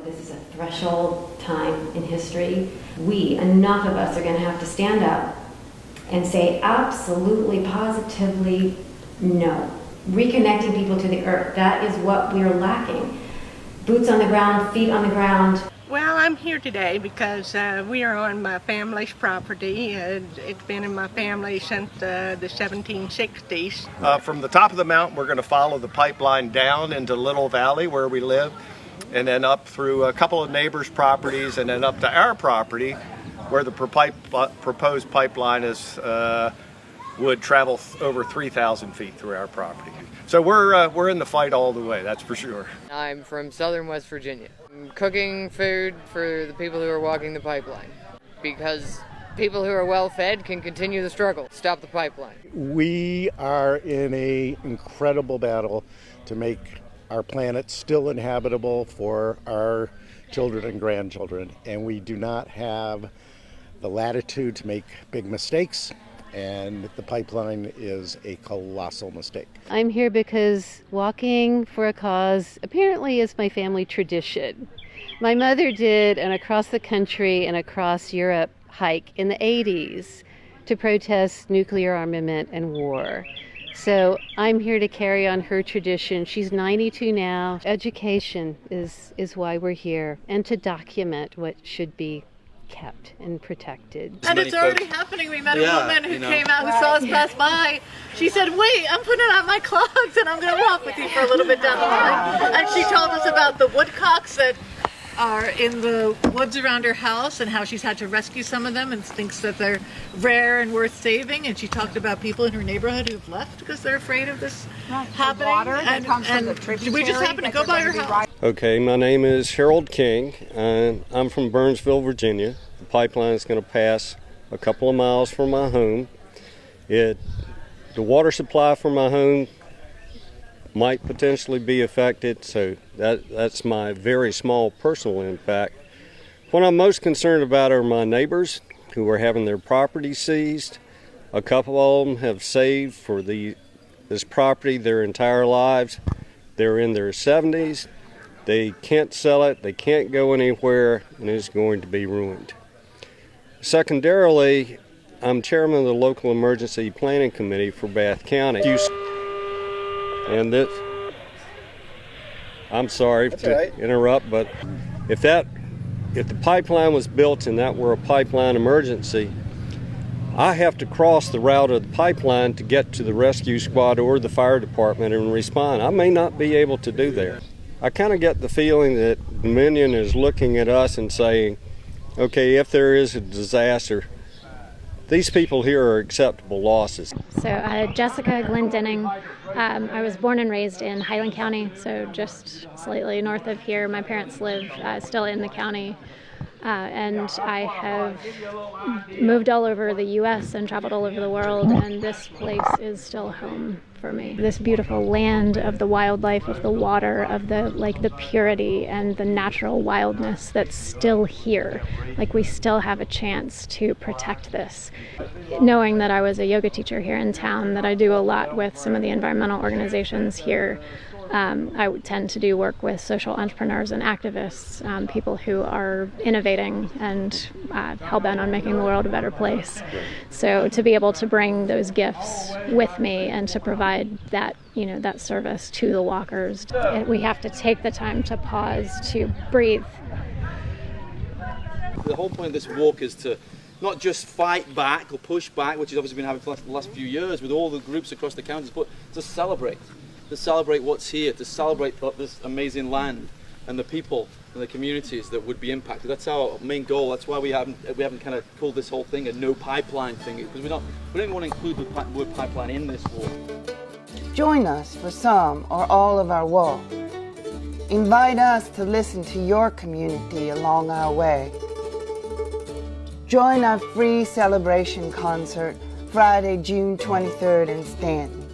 this is a threshold time in history. Enough of us are going to have to stand up and say absolutely, positively, no. Reconnecting people to the earth, that is what we're lacking. Boots on the ground, feet on the ground. Well, I'm here today because we are on my family's property. It's been in my family since the 1760s. From the top of the mountain, we're going to follow the pipeline down into Little Valley where we live, and then up through a couple of neighbors' properties, and then up to our property where the proposed pipeline would travel over 3,000 feet through our property. So we're in the fight all the way, that's for sure. I'm from southern West Virginia. I'm cooking food for the people who are walking the pipeline, because people who are well fed can continue the struggle. Stop the pipeline. We are in an incredible battle to make our planet still inhabitable for our children and grandchildren, and we do not have the latitude to make big mistakes. And the pipeline is a colossal mistake. I'm here because walking for a cause apparently is my family tradition. My mother did an across the country and across Europe hike in the 80s to protest nuclear armament and war. So I'm here to carry on her tradition. She's 92 now. Education is why we're here, and to document what should be kept and protected. And it's already happening. We met a woman who came out, who saw us pass by. She said, wait, I'm putting on my clogs and I'm going to walk with you for a little bit down the line. And she told us about the woodcocks that are in the woods around her house and how she's had to rescue some of them and thinks that they're rare and worth saving. And she talked about people in her neighborhood who've left because they're afraid of this happening. Water that comes from the tributary we just happened to go by her house. Okay, my name is Harold King. I'm from Burnsville, Virginia. The pipeline is going to pass a couple of miles from my home. The water supply for my home might potentially be affected, so that's my very small personal impact. What I'm most concerned about are my neighbors who are having their property seized. A couple of them have saved for this property their entire lives. They're in their 70s. They can't sell it, they can't go anywhere, and it's going to be ruined. Secondarily, I'm chairman of the local emergency planning committee for Bath County. And I'm sorry to interrupt, but if the pipeline was built and that were a pipeline emergency, I have to cross the route of the pipeline to get to the rescue squad or the fire department and respond. I may not be able to do that. I kind of get the feeling that Dominion is looking at us and saying, okay, if there is a disaster, these people here are acceptable losses. So Jessica Glendenning, I was born and raised in Highland County, so just slightly north of here. My parents live still in the county, and I have moved all over the U.S. and traveled all over the world, and this place is still home for me. This beautiful land of the wildlife, of the water, of the purity and the natural wildness that's still here. Like, we still have a chance to protect this. Knowing that I was a yoga teacher here in town, that I do a lot with some of the environmental organizations here, I tend to do work with social entrepreneurs and activists, people who are innovating and hell-bent on making the world a better place. So to be able to bring those gifts with me and to provide that, that service to the walkers, we have to take the time to pause, to breathe. The whole point of this walk is to not just fight back or push back, which has obviously been happening for the last few years with all the groups across the counties, but to celebrate what's here, to celebrate this amazing land and the people and the communities that would be impacted. That's our main goal. That's why we haven't kind of called this whole thing a no pipeline thing, because we don't want to include the word pipeline in this walk. Join us for some or all of our walk. Invite us to listen to your community along our way. Join our free celebration concert Friday, June 23rd in Staunton.